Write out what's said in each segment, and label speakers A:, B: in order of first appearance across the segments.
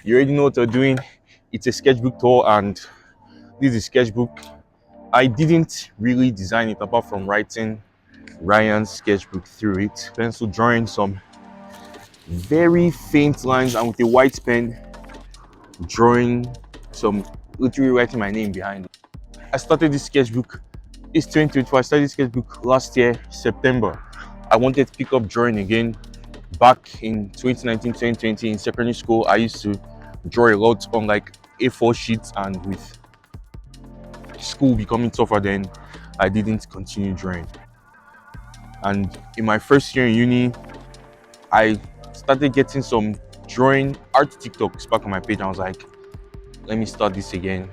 A: You already know what we're doing. It's a sketchbook tour, and this is sketchbook. I didn't really design it apart from writing Ryan's sketchbook through it. Pencil drawing some very faint lines, and with a white pen drawing some, literally writing my name behind it. I started this sketchbook. It's 2024. I started this sketchbook last year, September. I wanted to pick up drawing again. Back in 2019, 2020 in secondary school, I used to draw a lot on like A4 sheets, and with school becoming tougher, then I didn't continue drawing. And in my first year in uni, I started getting some drawing art TikToks back on my page. I was like, let me start this again.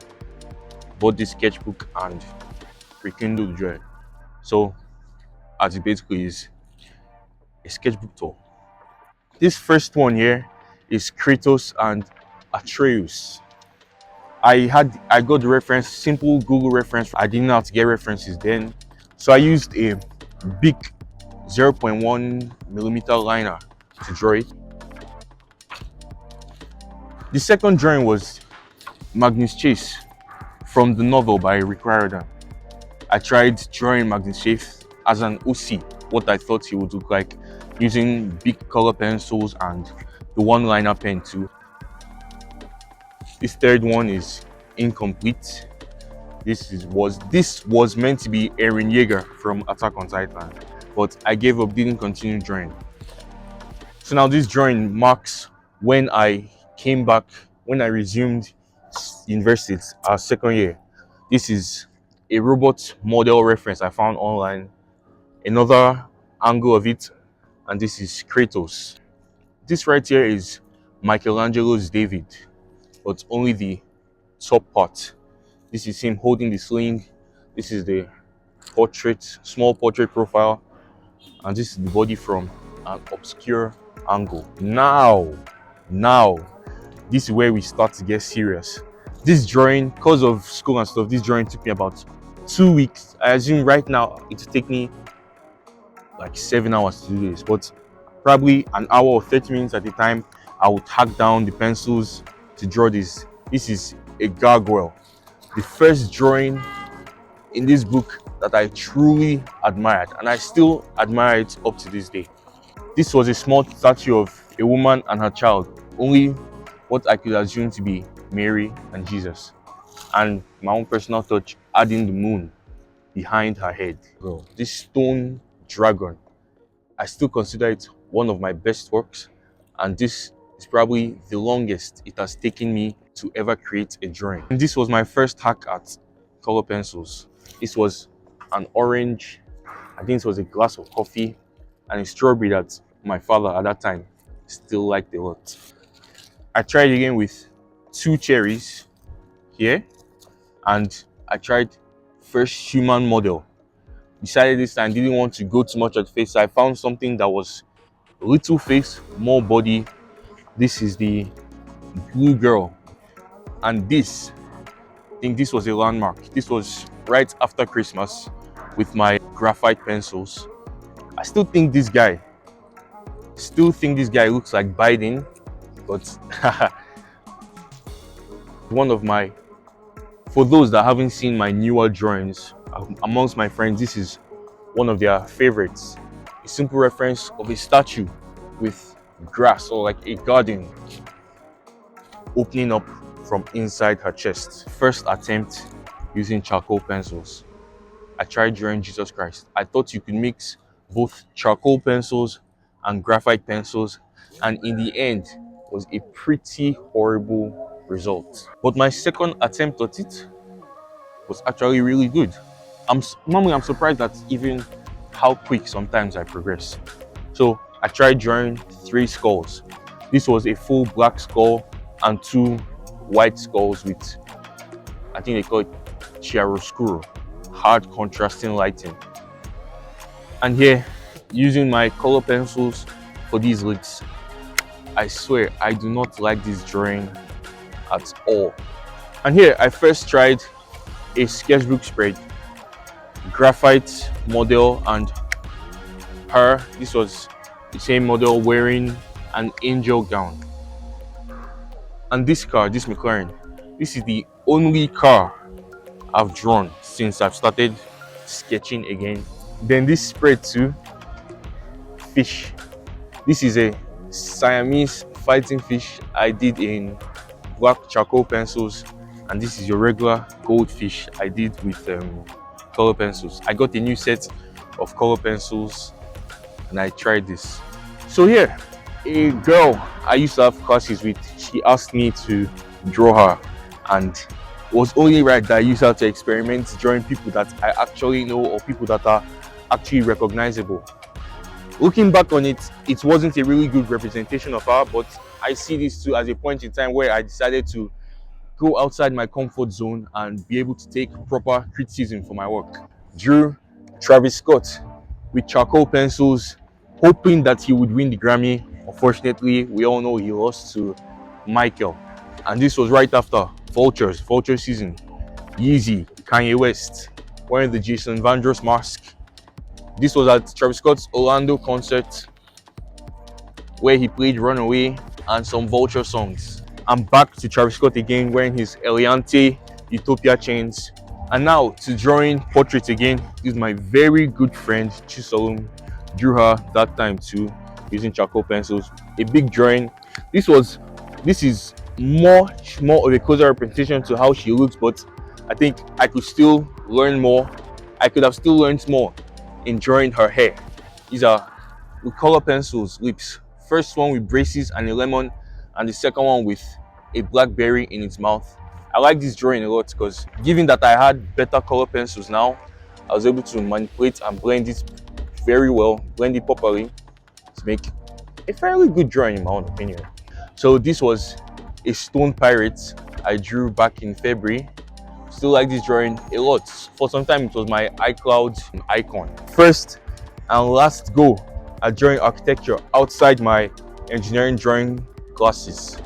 A: Bought this sketchbook and rekindled drawing. So as it basically is a sketchbook tour. This first one here is Kratos and Atreus. I got the reference, simple Google reference. I didn't know how to get references then. So I used a big 0.1 millimeter liner to draw it. The second drawing was Magnus Chase from the novel by Rick Riordan. I tried drawing Magnus Chase as an OC, what I thought he would look like, using big color pencils and the one-liner pen too. This third one is incomplete. This was meant to be Eren Yeager from Attack on Titan, but I gave up, didn't continue drawing. So now this drawing marks when I came back, when I resumed university, our second year. This is a robot model reference I found online, another angle of it, and this is Kratos. This right here is Michelangelo's David, but only the top part. This is him holding the sling. This is the portrait, small portrait profile, and this is the body from an obscure angle. Now, this is where we start to get serious. This drawing, because of school and stuff, this drawing took me about 2 weeks. I assume right now it will take me like 7 hours to do this, but probably an hour or 30 minutes at a time. I would hack down the pencils to draw this. This is a gargoyle. The first drawing in this book that I truly admired, and I still admire it up to this day. This was a small statue of a woman and her child, only what I could assume to be Mary and Jesus, and my own personal touch, adding the moon behind her head. Bro, this stone dragon, I still consider it one of my best works, and this is probably the longest it has taken me to ever create a drawing. And this was my first hack at color pencils. This was an orange, I think it was a glass of coffee, and a strawberry that my father at that time still liked a lot. I tried again with 2 cherries here, and I tried first human model. Decided this time didn't want to go too much at the face, so I found something that was little face, more body. This is the blue girl, and this, I think this was a landmark. This was right after Christmas with my graphite pencils. I still think this guy looks like Biden, but one of my, for those that haven't seen my newer drawings, amongst my friends, this is one of their favorites. A simple reference of a statue with grass, or like a garden opening up from inside her chest. First attempt using charcoal pencils. I tried drawing Jesus Christ. I thought you could mix both charcoal pencils and graphite pencils, and in the end was a pretty horrible result. But my second attempt at it was actually really good. Normally I'm surprised at even how quick sometimes I progress. So I tried drawing 3 skulls. This was a full black skull and 2 white skulls with, I think they call it chiaroscuro, hard contrasting lighting. And here, using my color pencils for these lids, I swear I do not like this drawing at all. And here I first tried a sketchbook spread, graphite model and her. This was the same model wearing an angel gown. And this car, this McLaren, this is the only car I've drawn since I've started sketching again. Then this spread to fish. This is a Siamese fighting fish I did in black charcoal pencils, and this is your regular goldfish I did with color pencils. I got a new set of color pencils and I tried this. So yeah, a girl I used to have classes with, she asked me to draw her, and it was only right that I used her to experiment drawing people that I actually know or people that are actually recognizable. Looking back on it, it wasn't a really good representation of her, but I see this too as a point in time where I decided to go outside my comfort zone and be able to take proper criticism for my work. Drew Travis Scott with charcoal pencils, hoping that he would win the Grammy. Unfortunately, we all know he lost to Michael. And this was right after Vulture season. Yeezy, Kanye West, wearing the Jason Vandross mask. This was at Travis Scott's Orlando concert where he played Runaway and some Vulture songs. I'm back to Travis Scott again wearing his Eliante Utopia chains. And now to drawing portraits again. This is my very good friend Chisolum. Drew her that time too using charcoal pencils. A big drawing. This is much more of a closer representation to how she looks, but I think I could still learn more. I could have still learned more in drawing her hair. These are with color pencils, lips. First one with braces and a lemon, and the second one with a blackberry in its mouth. I like this drawing a lot because given that I had better color pencils now, I was able to manipulate and blend it very well, blend it properly to make a fairly good drawing in my own opinion. So this was a stone pirate I drew back in February. Still like this drawing a lot. For some time it was my iCloud icon. First and last go at drawing architecture outside my engineering drawing classes.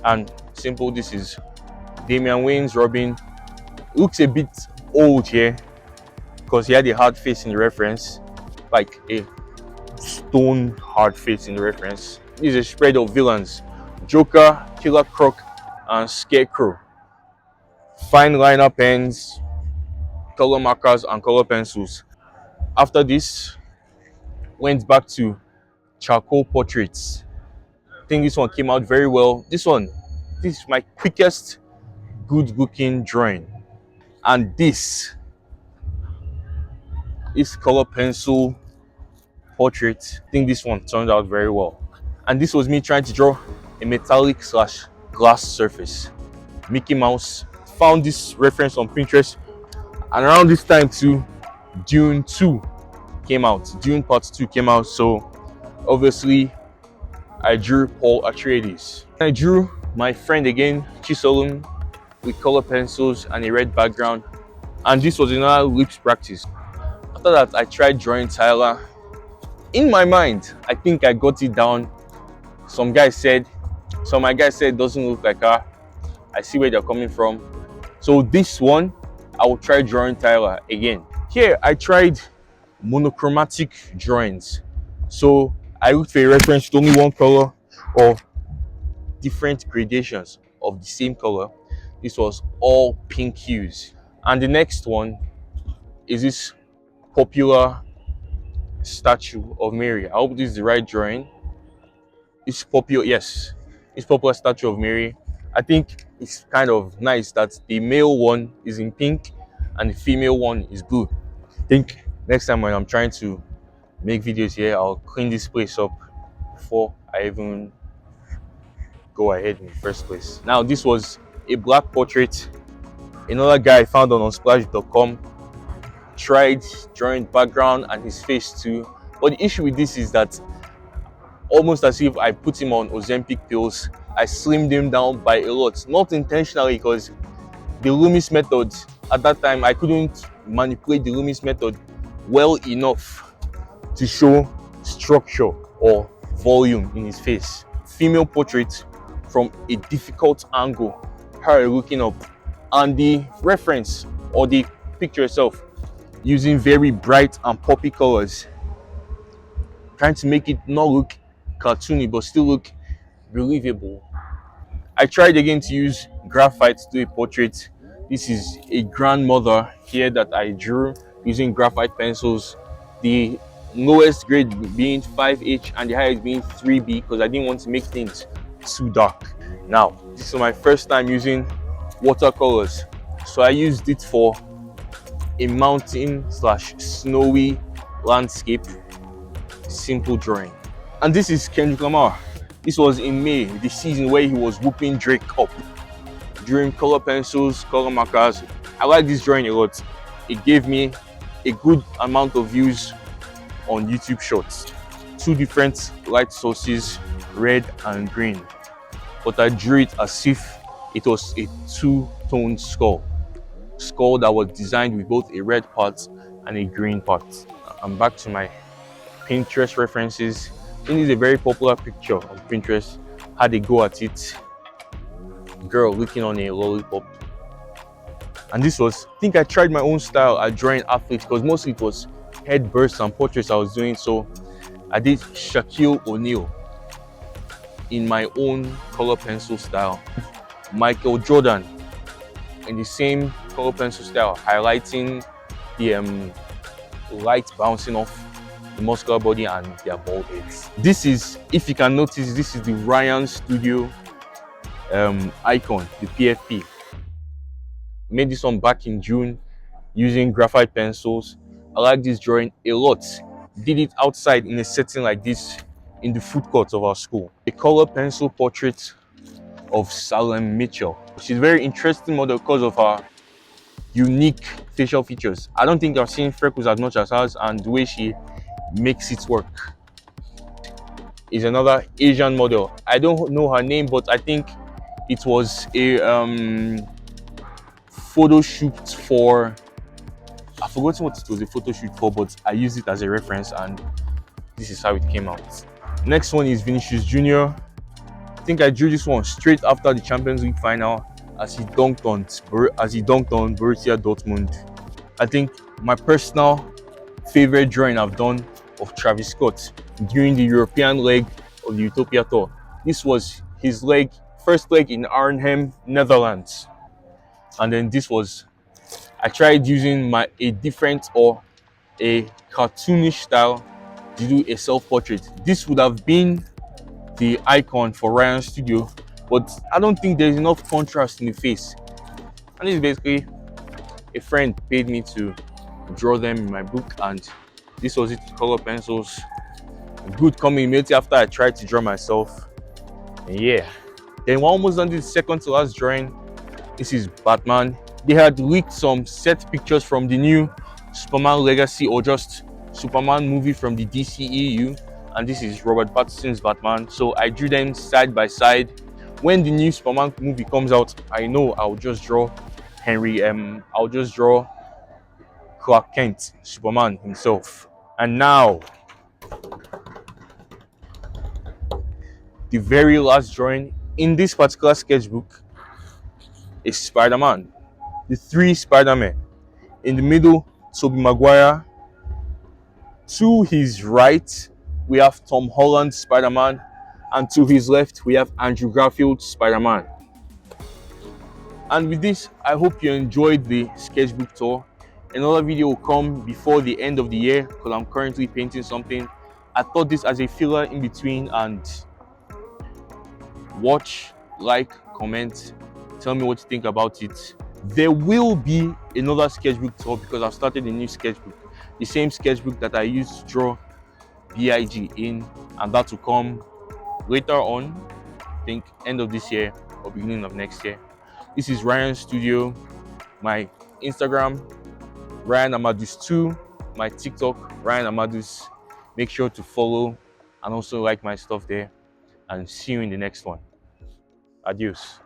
A: And simple, this is Damian Wayne's Robin. Looks a bit old here because he had a hard face in the reference, like a stone hard face in the reference. This is a spread of villains: Joker, Killer Croc, and Scarecrow. Fine liner pens, color markers, and color pencils. After this, went back to charcoal portraits. I think this one came out very well. This is my quickest good looking drawing. And this is color pencil portrait. I think this one turned out very well. And this was me trying to draw a metallic slash glass surface. Mickey Mouse. Found this reference on Pinterest, and around this time too, Dune 2 came out. Dune Part 2 came out, so obviously I drew Paul Atreides. I drew my friend again, Chisolum, with color pencils and a red background, and this was another lips practice. After that, I tried drawing Tyler. In my mind, I think I got it down. Some my guy said doesn't look like her. I see where they're coming from. So this one, I will try drawing Tyler again. Here, I tried monochromatic drawings. So I looked for a reference to only one color or different gradations of the same color. This was all pink hues. And the next one is this popular statue of Mary. I hope this is the right drawing. It's popular, yes. It's popular statue of Mary. I think it's kind of nice that the male one is in pink and the female one is blue. I think next time when I'm trying to make videos here, I'll clean this place up before I even go ahead in the first place. Now, this was a black portrait. Another guy I found on unsplash.com. Tried drawing background and his face too. But the issue with this is that almost as if I put him on Ozempic pills, I slimmed him down by a lot. Not intentionally, because the Loomis method, at that time, I couldn't manipulate the Loomis method well enough to show structure or volume in his face. Female portrait from a difficult angle, her looking up, and the reference or the picture itself using very bright and poppy colors, trying to make it not look cartoony but still look believable. I tried again to use graphite to do a portrait. This is a grandmother here that I drew using graphite pencils. The lowest grade being 5H and the highest being 3B because I didn't want to make things too dark. Now, this is my first time using watercolors. So I used it for a mountain slash snowy landscape simple drawing. And this is Kendrick Lamar. This was in May, the season where he was whooping Drake up. Drawing color pencils, color markers. I like this drawing a lot. It gave me a good amount of views on YouTube Shorts. Two different light sources, red and green. But I drew it as if it was a two-tone skull. Skull that was designed with both a red part and a green part. I'm back to my Pinterest references. This is a very popular picture on Pinterest. Had a go at it. Girl looking on a lollipop. And this was, I think I tried my own style at drawing athletes because mostly it was head bursts and portraits I was doing. So I did Shaquille O'Neal in my own color pencil style. Michael Jordan in the same color pencil style, highlighting the light bouncing off the muscular body and their bald heads. This is, if you can notice, this is the Ryan Studio icon, the PFP. Made this one back in June using graphite pencils. I like this drawing a lot. Did it outside in a setting like this in the food court of our school. A color pencil portrait of Salem Mitchell. She's a very interesting model because of her unique facial features. I don't think I've seen freckles as much as hers, and the way she makes it work. Is another Asian model. I don't know her name, but I think it was a photo shoot for, I've forgotten what it was a photo shoot for, but I used it as a reference and this is how it came out. Next one is Vinicius Jr. I think I drew this one straight after the Champions League final as he dunked on Borussia Dortmund. I think my personal favorite drawing I've done of Travis Scott during the European leg of the Utopia Tour. This was his first leg in Arnhem, Netherlands. And then this was, I tried using a different or a cartoonish style to do a self-portrait. This would have been the icon for Ryan Studio, but I don't think there's enough contrast in the face. And this is basically, a friend paid me to draw them in my book, and this was it, color pencils. Good coming immediately after I tried to draw myself. And yeah, then we're almost done this second to last drawing. This is Batman. They had leaked some set pictures from the new Superman Legacy or just Superman movie from the DCEU, and this is Robert Pattinson's Batman. So I drew them side by side. When the new Superman movie comes out, I know I'll just draw I'll just draw Clark Kent, Superman himself. And now, the very last drawing in this particular sketchbook is Spider-Man. The three Spider-Men. In the middle, Tobey Maguire. To his right, we have Tom Holland's Spider-Man. And to his left, we have Andrew Garfield's Spider-Man. And with this, I hope you enjoyed the sketchbook tour. Another video will come before the end of the year because I'm currently painting something. I thought this as a filler in between, and watch, like, comment, tell me what you think about it. There will be another sketchbook tour because I've started a new sketchbook, the same sketchbook that I used to draw BIG in, and that will come later on, I think end of this year or beginning of next year. This is Ryan Studio, my Instagram Ryan Amadus2, my TikTok Ryan Amadus. Make sure to follow and also like my stuff there, and see you in the next one. Adios.